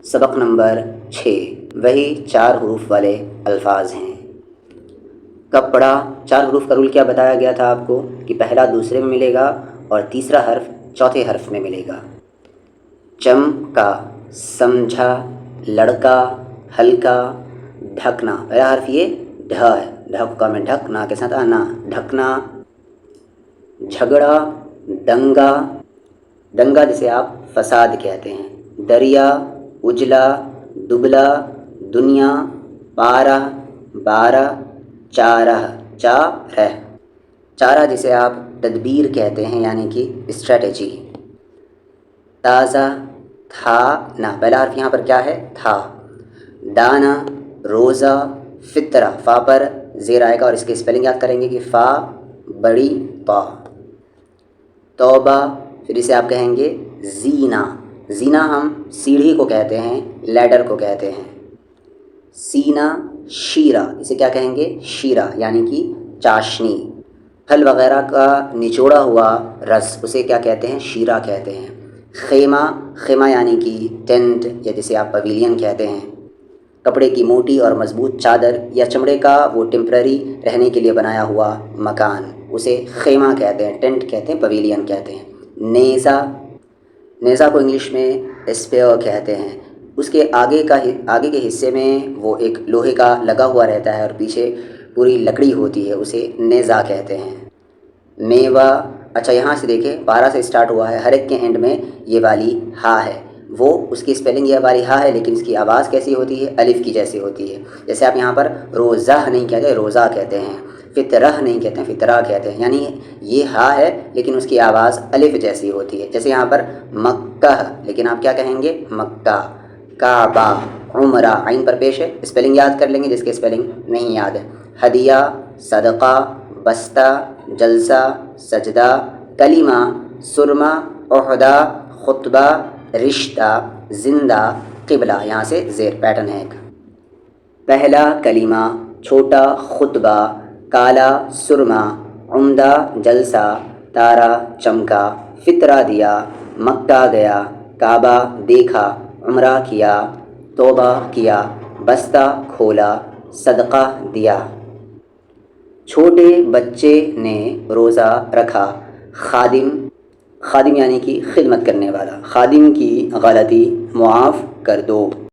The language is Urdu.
سبق نمبر 6 وہی 4 حروف والے الفاظ ہیں۔ کپڑا 4 حروف کا رول کیا بتایا گیا تھا آپ کو کہ پہلا دوسرے میں ملے گا اور تیسرا حرف چوتھے حرف میں ملے گا۔ چمکا، سمجھا، لڑکا، ہلکا، ڈھکنا، پہلا حرف یہ ڈھ ہے، ڈھکا میں ڈھکنا کے ساتھ آنا، ڈھکنا۔ جھگڑا، دنگا، دنگا جسے آپ فساد کہتے ہیں۔ دریا، اجلا، دبلا، دنیا، پارہ، بارہ، چارہ، چارہ، چارہ جسے آپ تدبیر کہتے ہیں یعنی کہ اسٹریٹجی۔ تازہ، تھا نا، پہلا حرف یہاں پر کیا ہے؟ تھا۔ دانا، روزہ، فطرہ، فا پر زیر آئے گا اور اس کی اسپیلنگ یاد کریں گے کہ فا بڑی طا۔ توبہ، پھر اسے آپ کہیں گے زینہ، زینہ ہم سیڑھی کو کہتے ہیں، لیڈر کو کہتے ہیں۔ سینہ، شیرہ، اسے کیا کہیں گے؟ شیرہ یعنی کہ چاشنی۔ پھل وغیرہ کا نچوڑا ہوا رس اسے کیا کہتے ہیں؟ شیرہ کہتے ہیں۔ خیمہ، خیمہ یعنی کہ ٹینٹ یا جسے آپ پویلین کہتے ہیں۔ کپڑے کی موٹی اور مضبوط چادر یا چمڑے کا وہ ٹیمپرری رہنے کے لیے بنایا ہوا مکان اسے خیمہ کہتے ہیں، ٹینٹ کہتے ہیں، پویلین کہتے ہیں۔ نیزہ، نیزہ کو انگلش میں اسپیئر کہتے ہیں۔ اس کے آگے کے حصے میں وہ ایک لوہے کا لگا ہوا رہتا ہے اور پیچھے پوری لکڑی ہوتی ہے، اسے نیزہ کہتے ہیں۔ میوہ، اچھا یہاں سے دیکھیں پارہ سے اسٹارٹ ہوا ہے، ہر ایک کے اینڈ میں یہ والی ہا ہے، وہ اس کی اسپیلنگ یہ والی ہا ہے لیکن اس کی آواز کیسی ہوتی ہے؟ الف کی جیسی ہوتی ہے۔ جیسے آپ یہاں پر روزہ نہیں کہتے، روزہ کہتے ہیں۔ فطرہ نہیں کہتے ہیں، فطرہ کہتے ہیں، یعنی یہ ہا ہے لیکن اس کی آواز الف جیسی ہوتی ہے۔ جیسے یہاں پر مکہ لیکن آپ کیا کہیں گے؟ مکہ۔ کعبہ، عمرہ، عین پر پیش ہے، اسپیلنگ یاد کر لیں گے جس کی اسپیلنگ نہیں یاد ہے۔ ہدیہ، صدقہ، بستہ، جلسہ، سجدہ، کلمہ، سرمہ، عہدہ، خطبہ، رشتہ، زندہ، قبلہ، یہاں سے زیر پیٹرن ہے ایک۔ پہلا کلمہ، چھوٹا خطبہ، کالا سرمہ، عمدہ جلسہ، تارا چمکا، فطرہ دیا، مکہ گیا، کعبہ دیکھا، عمرہ کیا، توبہ کیا، بستہ کھولا، صدقہ دیا۔ چھوٹے بچے نے روزہ رکھا۔ خادم، خادم یعنی کہ خدمت کرنے والا، خادم کی غلطی معاف کر دو۔